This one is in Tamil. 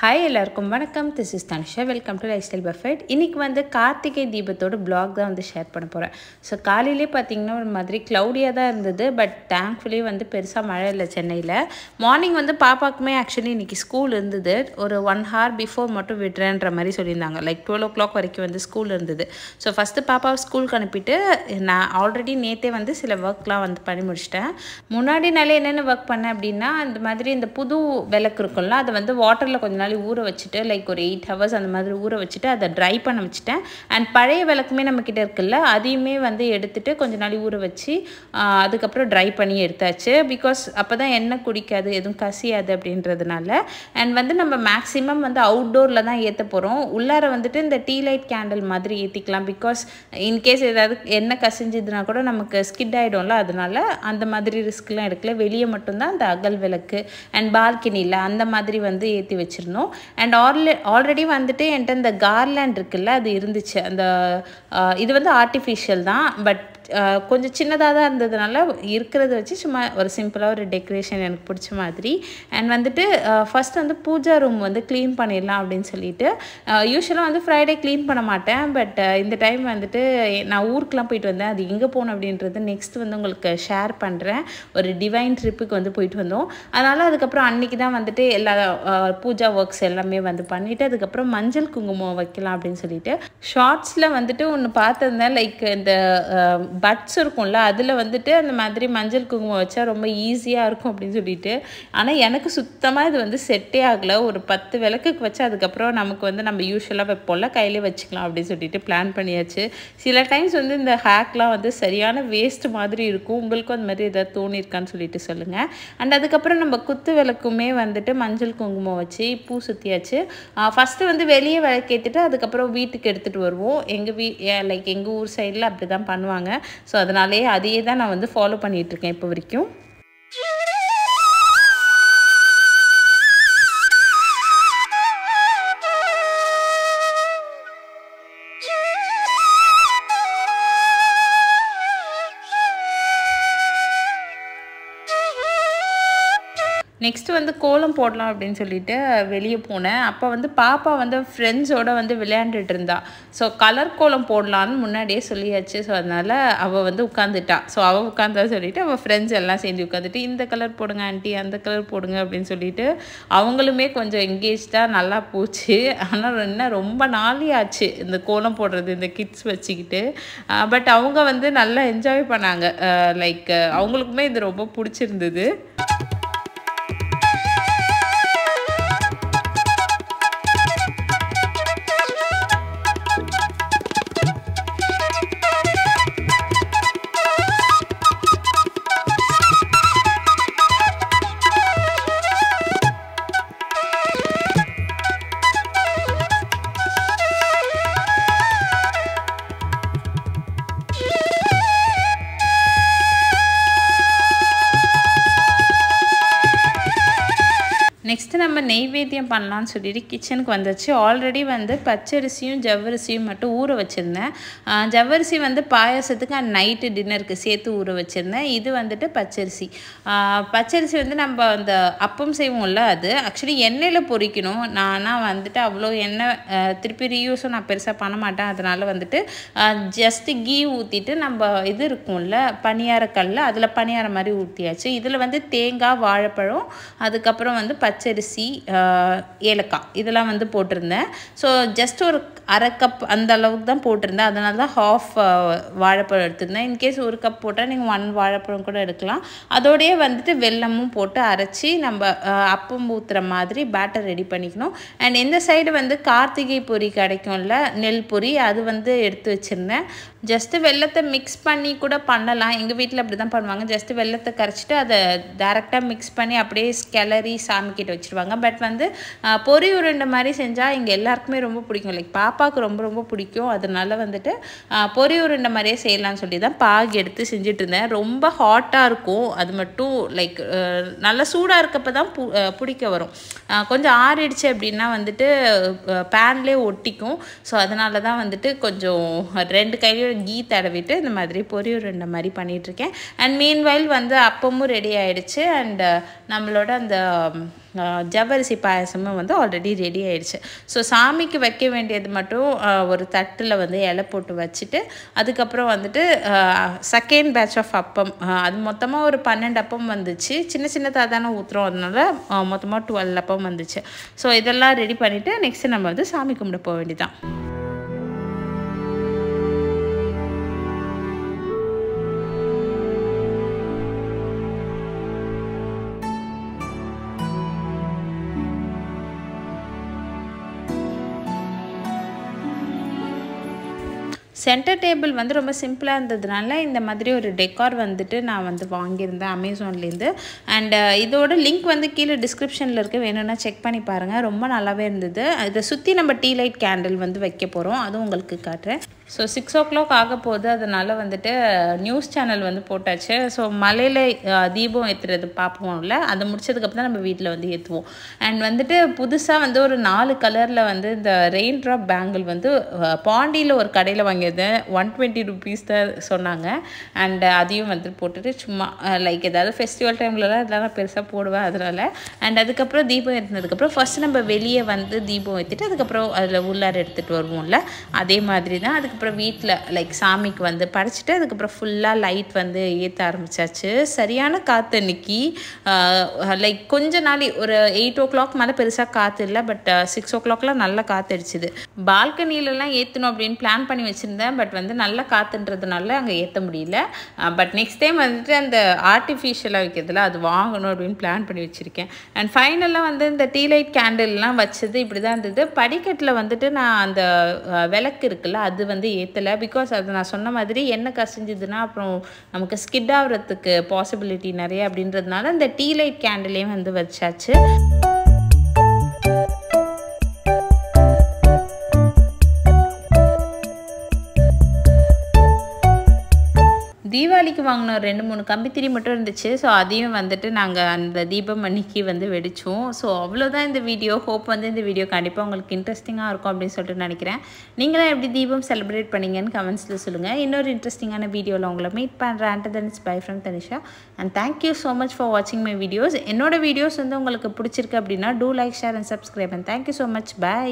ஹாய் எல்லாருக்கும் வணக்கம். This is Dhanusha. Welcome to lifestyle perfect. இன்றைக்கி வந்து கார்த்திகை தீபத்தோட பிளாக் தான் வந்து ஷேர் பண்ண போகிறேன். ஸோ காலையிலே பார்த்திங்கன்னா ஒரு மாதிரி க்ளவுடியாக தான் இருந்தது. பட் தேங்க்ஃபுல்லி வந்து பெருசாக மழை இல்லை சென்னையில். மார்னிங் வந்து பாப்பாக்குமே ஆக்சுவலி இன்றைக்கி ஸ்கூல் இருந்தது. ஒரு 1 hour பிஃபோர் மட்டும் விடுறேன்ற மாதிரி சொல்லியிருந்தாங்க. லைக் 12 o'clock வரைக்கும் வந்து ஸ்கூல் இருந்தது. ஸோ ஃபஸ்ட்டு பாப்பாவை ஸ்கூலுக்கு அனுப்பிட்டு நான் ஆல்ரெடி நேற்றே வந்து சில ஒர்க்லாம் வந்து பண்ணி முடிச்சிட்டேன். முன்னாடி நாளே என்னென்ன ஒர்க் பண்ணேன் அப்படின்னா, இந்த மாதிரி இந்த புது விளக்கு இருக்கும்ல, அதை வந்து வாட்டரில் கொஞ்ச நாள் ஊற வச்சுட்டு லைக் ஒரு 8 hours அந்த மாதிரி ஊற வச்சுட்டு அதை ட்ரை பண்ண வச்சுட்டேன். அண்ட் பழைய விளக்குமே நம்மக்கிட்ட இருக்குல்ல, அதையுமே வந்து எடுத்துகிட்டு கொஞ்ச நாள் ஊற வச்சு அதுக்கப்புறம் ட்ரை பண்ணி எடுத்தாச்சு. பிகாஸ் அப்போ தான் எண்ணெய் குடிக்காது, எதுவும் கசியாது அப்படின்றதுனால. அண்ட் வந்து நம்ம மேக்ஸிமம் வந்து அவுட்டோரில் தான் ஏற்ற போகிறோம். உள்ளார வந்துட்டு இந்த டீ லைட் கேண்டில் மாதிரி ஏற்றிக்கலாம். பிகாஸ் இன்கேஸ் ஏதாவது எண்ணெய் கசிஞ்சதுன்னா கூட நமக்கு ஸ்கிட் ஆகிடும்ல, அதனால அந்த மாதிரி ரிஸ்க்லாம் எடுக்கல. வெளியே மட்டும்தான் அந்த அகல் விளக்கு அண்ட் பால்கனியில் அந்த மாதிரி வந்து ஏற்றி வச்சிருந்தோம். அண்ட் ஆல்ரெடி வந்துட்டு என்கிட்ட இந்த கார்லேண்ட் இருக்குல்ல, அது இருந்துச்சு. அந்த இது வந்து ஆர்டிஃபிஷியல் தான், பட் கொஞ்சம் சின்னதாக தான் இருந்ததுனால இருக்கிறத வச்சு சும்மா ஒரு சிம்பிளாக ஒரு டெக்கரேஷன் எனக்கு பிடிச்ச மாதிரி. அண்ட் வந்துட்டு ஃபஸ்ட் வந்து பூஜா ரூம் வந்து க்ளீன் பண்ணிடலாம் அப்படின்னு சொல்லிட்டு, யூஸ்வலாக வந்து ஃப்ரைடே க்ளீன் பண்ண மாட்டேன். பட் இந்த டைம் வந்துட்டு நான் ஊருக்குலாம் போயிட்டு வந்தேன். அது எங்கே போனேன் அப்படின்றது நெக்ஸ்ட் வந்து உங்களுக்கு ஷேர் பண்ணுறேன். ஒரு டிவைன் ட்ரிப்புக்கு வந்து போயிட்டு வந்தோம். அதனால் அதுக்கப்புறம் அன்றைக்கி தான் வந்துட்டு எல்லா பூஜா ஒர்க்ஸ் எல்லாமே வந்து பண்ணிவிட்டு அதுக்கப்புறம் மஞ்சள் குங்குமம் வைக்கலாம் அப்படின்னு சொல்லிட்டு ஷார்ட்ஸில் வந்துட்டு ஒன்று பார்த்துருந்தேன். லைக் இந்த பட்ஸ் இருக்கும்ல, அதில் வந்துட்டு அந்த மாதிரி மஞ்சள் குங்குமம் வச்சா ரொம்ப ஈஸியாக இருக்கும் அப்படின்னு சொல்லிட்டு. ஆனால் எனக்கு சுத்தமாக இது வந்து செட்டே ஆகலை. ஒரு 10 விளக்குக்கு வச்சு அதுக்கப்புறம் நமக்கு வந்து நம்ம யூஸ்வலாக வைப்போம்ல, கையிலே வச்சுக்கலாம் அப்படின்னு சொல்லிட்டு பிளான் பண்ணியாச்சு. சில டைம்ஸ் வந்து இந்த ஹேக்லாம் வந்து சரியான வேஸ்ட் மாதிரி இருக்கும். உங்களுக்கும் அந்த மாதிரி எதாவது தோணியிருக்கான்னு சொல்லிட்டு சொல்லுங்கள். அண்ட் அதுக்கப்புறம் நம்ம குத்து விளக்குமே வந்துட்டு மஞ்சள் குங்குமம் வச்சு பூ சுற்றியாச்சு. ஃபஸ்ட்டு வந்து வெளியே விளக்கேற்றிட்டு அதுக்கப்புறம் வீட்டுக்கு எடுத்துகிட்டு வருவோம். லைக் எங்கள் ஊர் சைடில் அப்படி தான் பண்ணுவாங்க. ஸோ அதனாலேயே அதையே தான் நான் வந்து ஃபாலோ பண்ணிகிட்ருக்கேன் இப்போ வரைக்கும். நெக்ஸ்ட்டு வந்து கோலம் போடலாம் அப்படின்னு சொல்லிட்டு வெளியே போனேன். அப்போ வந்து பாப்பா வந்து ஃப்ரெண்ட்ஸோடு வந்து விளையாண்டுட்டு இருந்தா. ஸோ கலர் கோலம் போடலான்னு முன்னாடியே சொல்லியாச்சு. ஸோ அதனால் அவள் வந்து உட்காந்துட்டா. ஸோ அவள் உட்காந்தா சொல்லிவிட்டு அவள் ஃப்ரெண்ட்ஸ் எல்லாம் சேர்ந்து உட்காந்துட்டு இந்த கலர் போடுங்க ஆண்டி, அந்த கலர் போடுங்க அப்படின்னு சொல்லிட்டு அவங்களுமே கொஞ்சம் எங்கேஜ்டாக நல்லா போச்சு. ஆனால் என்ன ரொம்ப நாளே ஆச்சு இந்த கோலம் போடுறது இந்த கிட்ஸ் வச்சுக்கிட்டு. பட் அவங்க வந்து நல்லா என்ஜாய் பண்ணாங்க. லைக் அவங்களுக்குமே இது ரொம்ப பிடிச்சிருந்தது. நெக்ஸ்ட்டு நம்ம நெய்வேத்தியம் பண்ணலான்னு சொல்லிட்டு கிச்சனுக்கு வந்துச்சு. ஆல்ரெடி வந்து பச்சரிசியும் ஜவ்வரிசியும் மட்டும் ஊற வச்சுருந்தேன். ஜவ்வரிசி வந்து பாயாசத்துக்கு அண்ட் நைட்டு டின்னருக்கு சேர்த்து ஊற வச்சுருந்தேன். இது வந்துட்டு பச்சரிசி. பச்சரிசி வந்து நம்ம அந்த அப்பம் செய்வோம்ல, அது ஆக்சுவலி எண்ணெயில் பொரிக்கணும். நானாக வந்துட்டு அவ்வளோ எண்ணெய் திருப்பி ரீயூஸும் நான் பெருசாக பண்ண மாட்டேன். அதனால் வந்துட்டு ஜஸ்ட்டு கீ ஊற்றிட்டு நம்ம இது இருக்கும்ல பணியாரக்கல்ல, அதில் பணியாரம் மாதிரி ஊற்றியாச்சு. இதில் வந்து தேங்காய், வாழைப்பழம், அதுக்கப்புறம் வந்து பச்சரிசி, ஏலக்காய் இதெல்லாம் வந்து போட்டிருந்தேன். ஸோ ஜஸ்ட் ஒரு 1/2 கப் அந்த அளவுக்கு தான் போட்டிருந்தேன். அதனால தான் ஹாஃப் வாழைப்பழம் எடுத்திருந்தேன். இன்கேஸ் 1 கப் போட்டால் நீங்கள் 1 வாழைப்பழம் கூட எடுக்கலாம். அதோடையே வந்துட்டு வெல்லமும் போட்டு அரைச்சி நம்ம அப்பம் ஊற்றுற மாதிரி பேட்டர் ரெடி பண்ணிக்கணும். அண்ட் இந்த சைடு வந்து கார்த்திகை பொரி கிடைக்கும்ல, நெல் பொரி, அது வந்து எடுத்து வச்சுருந்தேன். ஜஸ்ட்டு வெல்லத்தை மிக்ஸ் பண்ணி கூட பண்ணலாம். எங்கள் வீட்டில் அப்படி தான் பண்ணுவாங்க. ஜஸ்ட்டு வெல்லத்தை கரைச்சிட்டு அதை டேரெக்டாக மிக்ஸ் பண்ணி அப்படியே கிளறி சாமிக்கிட்ட வச்சுருவாங்க. பட் வந்து பொரி உருண்டை மாதிரி செஞ்சால் இங்கே எல்லாருக்குமே ரொம்ப பிடிக்கும். லைக் பாப்பாவுக்கு ரொம்ப ரொம்ப பிடிக்கும். அதனால வந்துட்டு பொரி உருண்டை மாதிரியே செய்யலான்னு சொல்லி தான் பாகு எடுத்து செஞ்சுட்டு இருந்தேன். ரொம்ப ஹாட்டாக இருக்கும். அது மட்டும் லைக் நல்லா சூடாக இருக்கப்போ தான் பிடிக்க வரும். கொஞ்சம் ஆறிடுச்சு அப்படின்னா வந்துட்டு பேன்லேயே ஒட்டிக்கும். ஸோ அதனால தான் வந்துட்டு கொஞ்சம் 2 கையிலையும் கீ தடவிட்டு இந்த மாதிரி பொரி உருண்டை மாதிரி பண்ணிகிட்ருக்கேன். அண்ட் மீன்வைல் வந்து அப்பமும் ரெடி ஆகிடுச்சு. அண்ட் நம்மளோட அந்த ஜவ்வரிசி பாயசமும் வந்து ஆல்ரெடி ரெடி ஆயிடுச்சு. ஸோ சாமிக்கு வைக்க வேண்டியது மட்டும் ஒரு தட்டில் வந்து இலை போட்டு வச்சுட்டு அதுக்கப்புறம் வந்துட்டு செகண்ட் பேட்ச் ஆஃப் அப்பம் அது மொத்தமாக ஒரு 12 அப்பம் வந்துச்சு. சின்ன சின்னதாக தானே ஊற்றுறோம், அதனால மொத்தமாக 12 அப்பம் வந்துச்சு. ஸோ இதெல்லாம் ரெடி பண்ணிவிட்டு நெக்ஸ்ட்டு நம்ம வந்து சாமி கும்பிட போக வேண்டியதான். சென்டர் டேபிள் வந்து ரொம்ப சிம்பிளாக இருந்ததுனால இந்த மாதிரி ஒரு டெக்கார் வந்துட்டு நான் வந்து வாங்கியிருந்தேன் அமேசான்லேருந்து. அண்ட் இதோட லிங்க் வந்து கீழே டிஸ்கிரிப்ஷனில் இருக்க, வேணும்னா செக் பண்ணி பாருங்கள். ரொம்ப நல்லாவே இருந்தது. இதை சுற்றி நம்ம டீ லைட் கேண்டில் வந்து வைக்க போகிறோம், அதுவும் உங்களுக்கு காட்டுறேன். ஸோ 6 o'clock ஆக போகுது, அதனால் வந்துட்டு நியூஸ் சேனல் வந்து போட்டாச்சு. ஸோ மலையில் தீபம் ஏற்றுறது பார்ப்போம்ல, அதை முடிச்சதுக்கப்புறம் தான் நம்ம வீட்டில் வந்து ஏற்றுவோம். அண்ட் வந்துட்டு புதுசாக வந்து ஒரு 4 கலரில் வந்து இந்த ரெயின் ட்ராப் பேங்கிள் வந்து பாண்டியில் ஒரு கடையில் வாங்கியிருந்தேன். 120 rupees தான் சொன்னாங்க. அண்ட் அதையும் வந்து போட்டுட்டு சும்மா லைக் ஏதாவது ஃபெஸ்டிவல் டைம்லலாம் இதெல்லாம் பெருசாக போடுவேன் அதனால். அண்ட் அதுக்கப்புறம் தீபம் ஏற்றினதுக்கப்புறம் ஃபஸ்ட்டு நம்ம வெளியே வந்து தீபம் ஏற்றிட்டு அதுக்கப்புறம் அதில் உள்ளார எடுத்துகிட்டு வருவோம்ல, அதே மாதிரி தான். அதுக்கப்புறம் வீட்டில் லைக் சாமிக்கு வந்து படைச்சிட்டு அதுக்கப்புறம் ஃபுல்லாக லைட் வந்து ஏற்ற ஆரம்பிச்சாச்சு. சரியான காற்று அன்னைக்கு. லைக் கொஞ்ச நாள் ஒரு 8 o'clock மேலே பெருசாக காற்று இல்லை, பட் 6 o'clockலாம் நல்லா காற்று அடிச்சுது. பால்கனிலலாம் ஏற்றணும் அப்படின்னு பிளான் பண்ணி வச்சுருந்தேன், பட் வந்து நல்ல காற்றுன்றதுனால அங்கே ஏற்ற முடியல. பட் நெக்ஸ்ட் டைம் வந்துட்டு அந்த ஆர்டிஃபிஷியலாக வைக்கிறதுல அது வாங்கணும் அப்படின்னு பிளான் பண்ணி வச்சுருக்கேன். அண்ட் ஃபைனலாக வந்து இந்த டீ லைட் கேண்டில்லாம் வச்சது இப்படி தான் இருந்தது. படிக்கட்டில் வந்துட்டு நான் அந்த விளக்கு இருக்குல்ல அது வந்து ஏற்றலை. பிகாஸ் அது நான் சொன்ன மாதிரி எண்ணெய் கசிஞ்சுதுன்னா அப்புறம் நமக்கு ஸ்கிட் ஆகிறதுக்கு பாசிபிலிட்டி நிறைய அப்படின்றதுனால இந்த டீ லைட் கேண்டிலையும் வந்து வச்சாச்சு. தீபாவளிக்கு வாங்கின 2-3 கம்பித்திரி மட்டும் இருந்துச்சு. ஸோ அதையும் வந்துட்டு நாங்கள் அந்த தீபம் அன்னைக்கு வந்து வெடித்தோம். ஸோ அவ்வளோதான் இந்த வீடியோ. ஹோப் வந்து இந்த வீடியோ கண்டிப்பாக உங்களுக்கு இன்ட்ரெஸ்டிங்காக இருக்கும் அப்படின்னு சொல்லிட்டு நினைக்கிறேன். நீங்களாம் எப்படி தீபம் செலிப்ரேட் பண்ணீங்கன்னு கமெண்ட்ஸில் சொல்லுங்கள். இன்னொரு இன்ட்ரெஸ்டிங்கான வீடியோவில் உங்களை மீட் பண்ணுறேன். And then it's bye from Tanisha. And thank you so much for வாட்சிங் மை வீடியோஸ். என்னோட வீடியோஸ் வந்து உங்களுக்கு பிடிச்சிருக்கு அப்படின்னா do like, share and subscribe. And thank you so much. By.